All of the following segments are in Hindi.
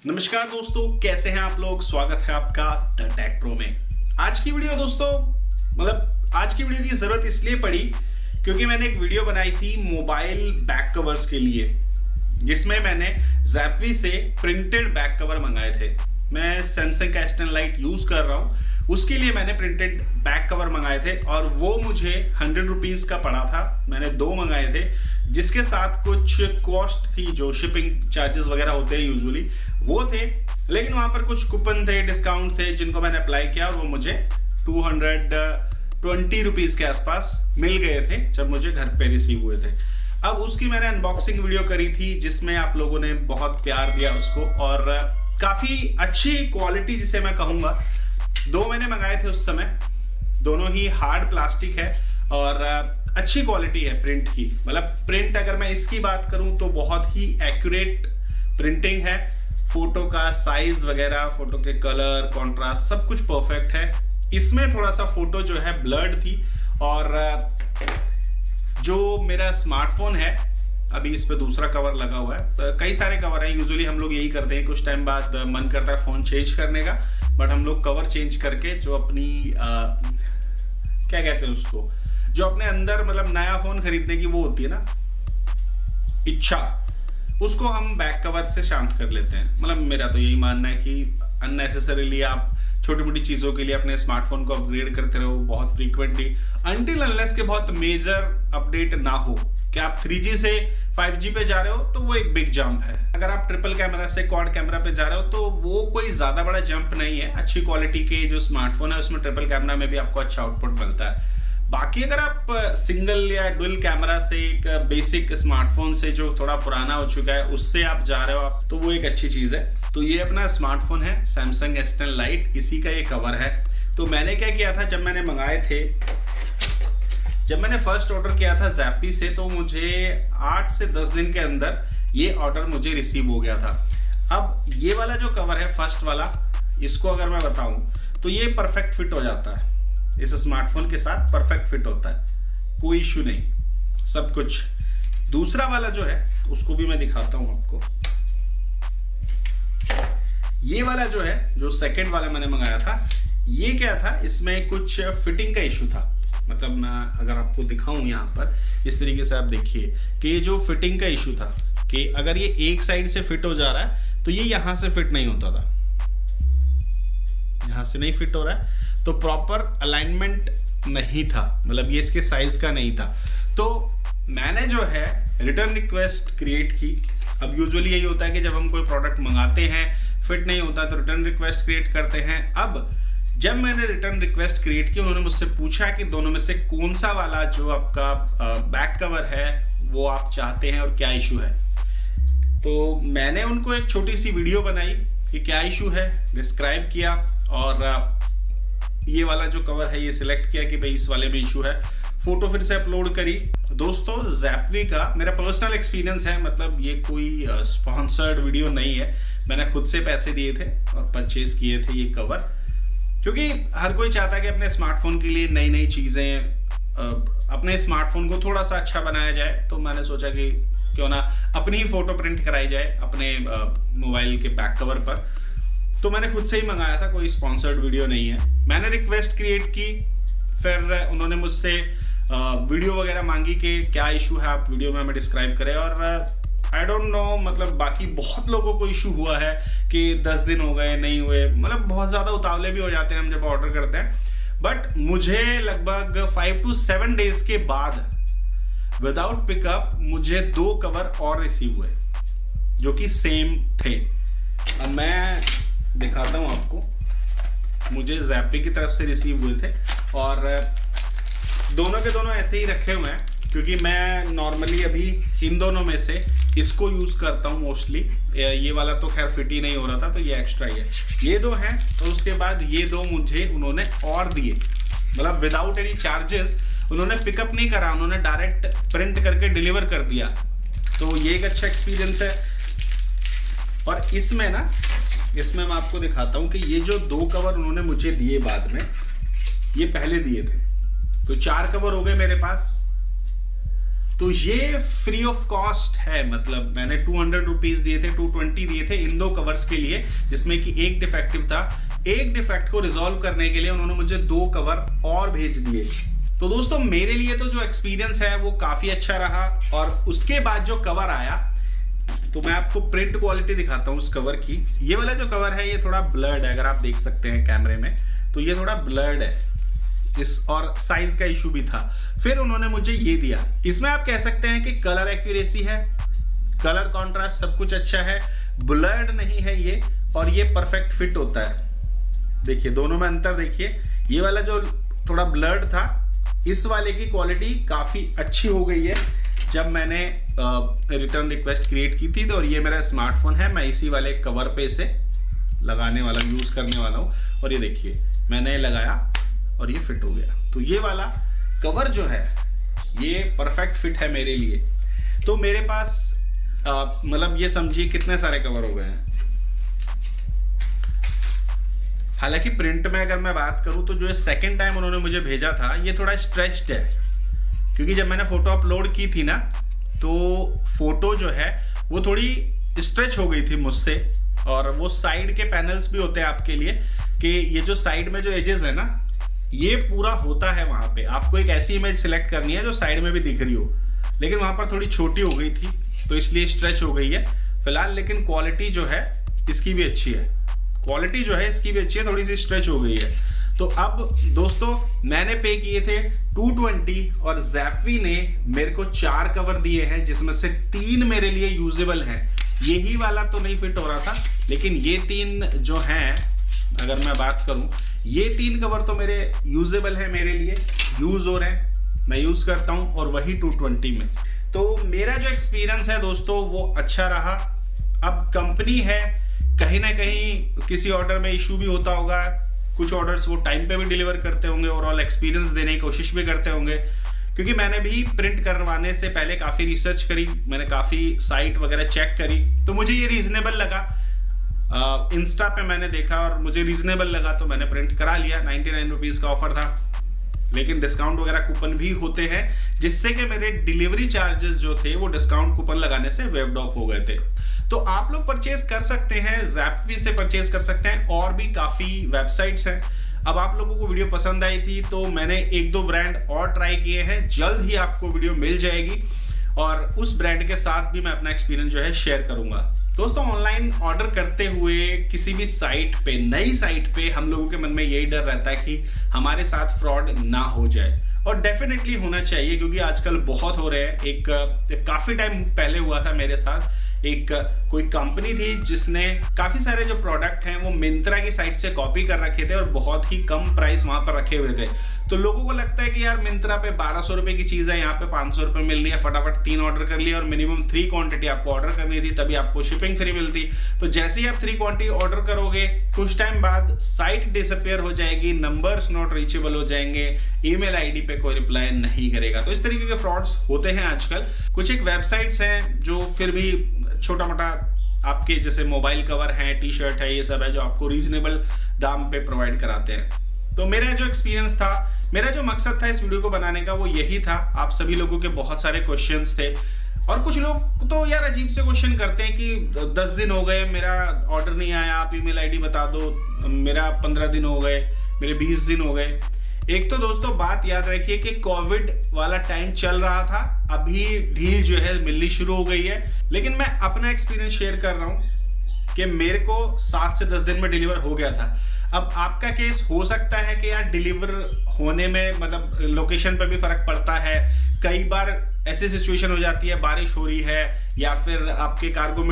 नमस्कार दोस्तों, कैसे हैं आप लोग। स्वागत है आपका द टेक प्रो में। आज की वीडियो दोस्तों आज की वीडियो की जरूरत इसलिए पड़ी क्योंकि मैंने एक वीडियो बनाई थी मोबाइल बैक कवर्स के लिए, जिसमें मैंने ज़ैप्वी से प्रिंटेड बैक कवर मंगाए थे। मैं सैमसंग का S10 लाइट यूज कर रहा हूँ, उसके लिए मैंने प्रिंटेड बैक कवर मंगाए थे और वो मुझे 100 रुपीज़ का पड़ा था। मैंने 2 मंगाए थे, जिसके साथ कुछ कॉस्ट थी, जो शिपिंग चार्जेस वगैरह होते हैं यूजुअली वो थे, लेकिन वहाँ पर कुछ कूपन थे, डिस्काउंट थे, जिनको मैंने अप्लाई किया और वो मुझे 220 रुपीज़ के आसपास मिल गए थे जब मुझे घर पे रिसीव हुए थे। अब उसकी मैंने अनबॉक्सिंग वीडियो करी थी, जिसमें आप लोगों ने बहुत प्यार दिया उसको और काफ़ी अच्छी क्वालिटी जिसे मैं कहूँगा। 2 मैंने मंगाए थे उस समय, दोनों ही हार्ड प्लास्टिक है और अच्छी क्वालिटी है प्रिंट की। प्रिंट अगर मैं इसकी बात करूं तो बहुत ही एक्यूरेट प्रिंटिंग है। फोटो का साइज वगैरह, फोटो के कलर, कंट्रास्ट सब कुछ परफेक्ट है। इसमें थोड़ा सा फोटो जो है ब्लर्ड थी और जो मेरा स्मार्टफोन है अभी इस पे दूसरा कवर लगा हुआ है। कई सारे कवर हैं, यूजुअली हम लोग यही करते हैं, कुछ टाइम बाद मन करता है फोन चेंज करने का, बट हम लोग कवर चेंज करके जो अपनी क्या कहते हैं उसको, जो अपने अंदर नया फोन खरीदने की वो होती है ना इच्छा, उसको हम बैक कवर से शांत कर लेते हैं। मेरा तो यही मानना है कि अननेसेसरीली आप छोटी मोटी चीज़ों के लिए अपने स्मार्टफोन को अपग्रेड करते रहो बहुत फ्रीक्वेंटली, अनटिल अनलेस के बहुत मेजर अपडेट ना हो। कि आप 3G से 5G पे जा रहे हो तो वो एक बिग जंप है। अगर आप ट्रिपल कैमरा से क्वाड कैमरा पे जा रहे हो तो वो कोई ज़्यादा बड़ा जंप नहीं है। अच्छी क्वालिटी के जो स्मार्टफोन है उसमें ट्रिपल कैमरा में भी आपको अच्छा आउटपुट मिलता है। बाकी अगर आप सिंगल या डुअल कैमरा से एक बेसिक स्मार्टफोन से जो थोड़ा पुराना हो चुका है उससे आप जा रहे हो आप, तो वो एक अच्छी चीज़ है। तो ये अपना स्मार्टफोन है सैमसंग S10 लाइट, इसी का ये कवर है। तो मैंने क्या किया था, जब मैंने मंगाए थे, जब मैंने फर्स्ट ऑर्डर किया था ज़ैप्वी से, तो मुझे 8 से 10 दिन के अंदर ये ऑर्डर मुझे रिसीव हो गया था। अब ये वाला जो कवर है फर्स्ट वाला, इसको अगर मैं बताऊं तो ये परफेक्ट फिट हो जाता है, इस स्मार्टफोन के साथ परफेक्ट फिट होता है, कोई इशू नहीं, सब कुछ। दूसरा वाला जो है उसको भी मैं दिखाता हूं आपको। ये वाला जो है, जो सेकंड वाला मैंने मंगाया था, ये क्या था, इसमें कुछ फिटिंग का इशू था। मैं अगर आपको दिखाऊं यहाँ पर इस तरीके से, आप देखिए कि ये जो फिटिंग का इशू था कि अगर ये एक साइड से फिट हो जा रहा है तो ये यहाँ से फिट नहीं होता था, यहाँ से नहीं फिट हो रहा है, तो प्रॉपर अलाइनमेंट नहीं था, ये इसके साइज का नहीं था। तो मैंने जो है रिटर्न रिक्वेस्ट क्रिएट की। अब यूजुअली यही होता है कि जब हम कोई प्रोडक्ट मंगाते हैं फिट नहीं होता तो रिटर्न रिक्वेस्ट क्रिएट करते हैं। अब जब मैंने रिटर्न रिक्वेस्ट क्रिएट की, उन्होंने मुझसे पूछा कि दोनों में से कौन सा वाला जो आपका बैक कवर है वो आप चाहते हैं और क्या इशू है। तो मैंने उनको एक छोटी सी वीडियो बनाई कि क्या इशू है, डिस्क्राइब किया और ये वाला जो कवर है ये सिलेक्ट किया कि भाई इस वाले में इशू है। फोटो फिर से अपलोड करी। दोस्तों, ज़ैप्वी का मेरा पर्सनल एक्सपीरियंस है, ये कोई स्पॉन्सर्ड वीडियो नहीं है। मैंने खुद से पैसे दिए थे और परचेज किए थे ये कवर, क्योंकि हर कोई चाहता है कि अपने स्मार्टफोन के लिए नई नई चीज़ें, अपने स्मार्टफोन को थोड़ा सा अच्छा बनाया जाए। तो मैंने सोचा कि क्यों ना अपनी ही फोटो प्रिंट कराई जाए अपने मोबाइल के बैक कवर पर। तो मैंने खुद से ही मंगाया था, कोई स्पॉन्सर्ड वीडियो नहीं है। मैंने रिक्वेस्ट क्रिएट की, फिर उन्होंने मुझसे वीडियो वगैरह मांगी कि क्या इशू है, आप वीडियो में हमें डिस्क्राइब करें। और आई डोंट नो, बाकी बहुत लोगों को इशू हुआ है कि 10 दिन हो गए नहीं हुए, बहुत ज़्यादा उतावले भी हो जाते हैं हम जब ऑर्डर करते हैं। बट मुझे लगभग 5 to 7 डेज के बाद विदाउट पिकअप मुझे 2 कवर और रिसीव हुए जो कि सेम थे। अब मैं दिखाता हूँ आपको, मुझे ज़ैप्वी की तरफ से रिसीव हुए थे और दोनों के दोनों ऐसे ही रखे हुए हैं, क्योंकि मैं नॉर्मली अभी इन दोनों में से इसको यूज़ करता हूँ मोस्टली। ये वाला तो खैर फिट ही नहीं हो रहा था, तो ये एक्स्ट्रा ही है। ये 2 हैं और उसके बाद ये 2 मुझे उन्होंने और दिए, विदाउट एनी चार्जेस। उन्होंने पिकअप नहीं करा, उन्होंने डायरेक्ट प्रिंट करके डिलीवर कर दिया। तो ये एक अच्छा एक्सपीरियंस है। और इसमें मैं आपको दिखाता हूँ कि ये जो 2 कवर उन्होंने मुझे दिए बाद में, ये पहले दिए थे, तो 4 कवर हो गए मेरे पास। तो ये फ्री ऑफ कॉस्ट है, मतलब मैंने 200 रुपीज दिए थे, 220 दिए थे इन 2 कवर्स के लिए, जिसमें कि एक डिफेक्टिव था। एक डिफेक्ट को रिजॉल्व करने के लिए उन्होंने मुझे 2 कवर और भेज दिए। तो दोस्तों मेरे लिए तो जो एक्सपीरियंस है वो काफी अच्छा रहा। और उसके बाद जो कवर आया, तो मैं आपको प्रिंट क्वालिटी दिखाता हूँ उस कवर की। ये वाला जो कवर है ये थोड़ा ब्लर्ड है, अगर आप देख सकते हैं कैमरे में, तो ये थोड़ा ब्लर्ड है इस, और साइज का इशू भी था। फिर उन्होंने मुझे ये दिया, इसमें आप कह सकते हैं कि कलर एक्यूरेसी है, कलर कॉन्ट्रास्ट सब कुछ अच्छा है, ब्लर्ड नहीं है ये, और ये परफेक्ट फिट होता है। देखिए दोनों में अंतर देखिए, ये वाला जो थोड़ा ब्लर्ड था, इस वाले की क्वालिटी काफी अच्छी हो गई है जब मैंने रिटर्न रिक्वेस्ट क्रिएट की थी। तो और ये मेरा स्मार्टफोन है, मैं इसी वाले कवर पे इसे लगाने वाला, यूज करने वाला हूँ। और ये देखिए मैंने लगाया और ये फिट हो गया। तो ये वाला कवर जो है ये परफेक्ट फिट है मेरे लिए। तो मेरे पास मतलब ये समझिए कितने सारे कवर हो गए हैं। हालांकि प्रिंट में अगर मैं बात करूं तो जो सेकंड टाइम उन्होंने मुझे भेजा था ये थोड़ा स्ट्रेच्ड है, क्योंकि जब मैंने फोटो अपलोड की थी ना, तो फोटो जो है वो थोड़ी स्ट्रेच हो गई थी मुझसे। और वो साइड के पैनल्स भी होते हैं आपके लिए, कि ये जो साइड में जो एजेस है ना, ये पूरा होता है वहां पे। आपको एक ऐसी इमेज सिलेक्ट करनी है जो साइड में भी दिख रही हो, लेकिन वहां पर थोड़ी छोटी हो गई थी तो इसलिए स्ट्रेच हो गई है फिलहाल। लेकिन क्वालिटी जो है इसकी भी अच्छी है, क्वालिटी जो है इसकी भी अच्छी है, थोड़ी सी स्ट्रेच हो गई है। तो अब दोस्तों मैंने पे किए थे 220 और ज़ैप्वी ने मेरे को 4 कवर दिए हैं, जिसमें से 3 मेरे लिए यूजेबल हैं। यही वाला तो नहीं फिट हो रहा था, लेकिन ये 3 जो हैं, अगर मैं बात करूं, ये 3 कवर तो मेरे यूजेबल है, मेरे लिए यूज हो रहे हैं, मैं यूज करता हूं, और वही 220 में। तो मेरा जो एक्सपीरियंस है दोस्तों वो अच्छा रहा। अब कंपनी है, कहीं ना कहीं किसी ऑर्डर में इशू भी होता होगा, कुछ ऑर्डर्स वो टाइम पे भी डिलीवर करते होंगे, ओवरऑल एक्सपीरियंस देने की कोशिश भी करते होंगे। क्योंकि मैंने भी प्रिंट करवाने से पहले काफ़ी रिसर्च करी, मैंने काफ़ी साइट वगैरह चेक करी, तो मुझे ये रीजनेबल लगा। इंस्टा पे मैंने देखा और मुझे रीजनेबल लगा, तो मैंने प्रिंट करा लिया। 99 रुपीज़ का ऑफर था, लेकिन डिस्काउंट वगैरह कूपन भी होते हैं, जिससे कि मेरे डिलीवरी चार्जेस जो थे वो डिस्काउंट कूपन लगाने से वेव्ड ऑफ हो गए थे। तो आप लोग परचेज कर सकते हैं, ज़ैप्वी से परचेज कर सकते हैं, और भी काफ़ी वेबसाइट्स हैं। अब आप लोगों को वीडियो पसंद आई थी तो मैंने 1-2 ब्रांड और ट्राई किए हैं, जल्द ही आपको वीडियो मिल जाएगी, और उस ब्रांड के साथ भी मैं अपना एक्सपीरियंस जो है शेयर करूंगा। दोस्तों ऑनलाइन ऑर्डर करते हुए किसी भी साइट पे, नई साइट पे, हम लोगों के मन में यही डर रहता है कि हमारे साथ फ्रॉड ना हो जाए, और डेफिनेटली होना चाहिए, क्योंकि आजकल बहुत हो रहे हैं। एक काफ़ी टाइम पहले हुआ था मेरे साथ, एक कोई कंपनी थी जिसने काफ़ी सारे जो प्रोडक्ट हैं वो मिंत्रा की साइट से कॉपी कर रखे थे और बहुत ही कम प्राइस वहाँ पर रखे हुए थे। तो लोगों को लगता है कि यार मिंत्रा पे 1200 रुपये की चीज़ है, यहाँ पे 500 रुपये मिल रही है, फटाफट 3 ऑर्डर कर लिया, और मिनिमम 3 क्वांटिटी आपको ऑर्डर करनी थी, तभी आपको शिपिंग फ्री मिलती। तो जैसे ही आप 3 क्वांटिटी ऑर्डर करोगे, कुछ टाइम बाद साइट डिसअपियर हो जाएगी, नंबर्स नॉट रीचेबल हो जाएंगे, ईमेल आईडी पे कोई रिप्लाई नहीं करेगा। तो इस तरीके के फ्रॉड्स होते हैं आजकल। कुछ एक वेबसाइट्स हैं जो फिर भी छोटा मोटा आपके जैसे मोबाइल कवर हैं, टी शर्ट है, ये सब है जो आपको रीजनेबल दाम पे प्रोवाइड कराते हैं। तो मेरा जो एक्सपीरियंस था, मेरा जो मकसद था इस वीडियो को बनाने का वो यही था। आप सभी लोगों के बहुत सारे क्वेश्चंस थे, और कुछ लोग तो यार अजीब से क्वेश्चन करते हैं कि 10 दिन हो गए मेरा ऑर्डर नहीं आया, आप ईमेल आईडी बता दो, मेरा 15 दिन हो गए, मेरे 20 दिन हो गए। एक तो दोस्तों बात याद रखिए कि कोविड वाला टाइम चल रहा था, अभी ढील जो है मिलनी शुरू हो गई है, लेकिन मैं अपना एक्सपीरियंस शेयर कर रहा हूँ कि मेरे को 7 से 10 दिन में डिलीवर हो गया था। अब आपका केस हो सकता है कि यार डिलीवर होने में मतलब लोकेशन पर भी फर्क पड़ता है, कई बार ऐसी सिचुएशन हो जाती है, बारिश हो रही है, या फिर आपके कार्गो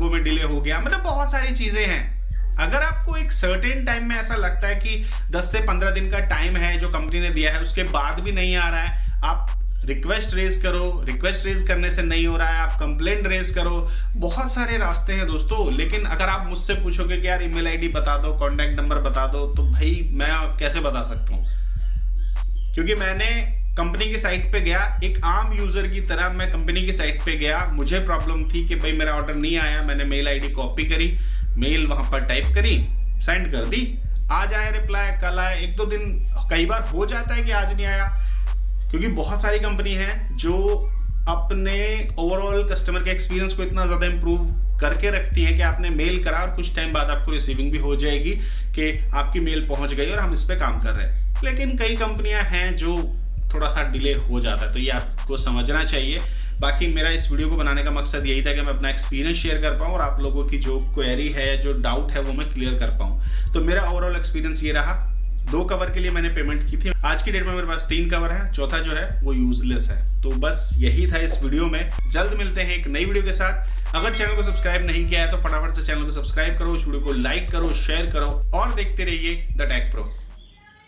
में डिले हो गया, मतलब बहुत सारी चीजें हैं। अगर आपको एक सर्टेन टाइम में ऐसा लगता है कि 10 से 15 दिन का टाइम है जो कंपनी ने दिया है, उसके बाद भी नहीं आ रहा है, आप रिक्वेस्ट रेज करो, रिक्वेस्ट रेज करने से नहीं हो रहा है, आप कंप्लेंट रेज करो, बहुत सारे रास्ते हैं दोस्तों। लेकिन अगर आप मुझसे पूछोगे कि यार ईमेल आईडी बता दो, कॉन्टैक्ट नंबर बता दो, तो भाई मैं कैसे बता सकता हूँ, क्योंकि मैंने कंपनी की साइट पे गया, एक आम यूजर की तरह मैं कंपनी की साइट पे गया, मुझे प्रॉब्लम थी कि भाई मेरा ऑर्डर नहीं आया, मैंने मेल आईडी कॉपी करी, मेल वहां पर टाइप करी, सेंड कर दी, आज आया रिप्लाई, कल आया, 1-2 दिन कई बार हो जाता है कि आज नहीं आया, क्योंकि बहुत सारी कंपनी है जो अपने ओवरऑल कस्टमर के एक्सपीरियंस को इतना ज़्यादा इंप्रूव करके रखती हैं कि आपने मेल करा और कुछ टाइम बाद आपको रिसीविंग भी हो जाएगी कि आपकी मेल पहुंच गई और हम इस पे काम कर रहे हैं। लेकिन कई कंपनियां हैं जो थोड़ा सा डिले हो जाता है, तो ये आपको समझना चाहिए। बाकी मेरा इस वीडियो को बनाने का मकसद यही था कि मैं अपना एक्सपीरियंस शेयर कर पाऊँ और आप लोगों की जो क्वेरी है, जो डाउट है, वो मैं क्लियर कर पाऊँ। तो मेरा ओवरऑल एक्सपीरियंस ये रहा। 2 कवर के लिए मैंने पेमेंट की थी। आज की डेट में मेरे पास 3 कवर है, चौथा जो है वो यूजलेस है। तो बस यही था इस वीडियो में। जल्द मिलते हैं एक नई वीडियो के साथ। अगर चैनल को सब्सक्राइब नहीं किया है तो फटाफट से चैनल को सब्सक्राइब करो, इस वीडियो को लाइक करो, शेयर करो और देखते रहिए द टेक प्रो।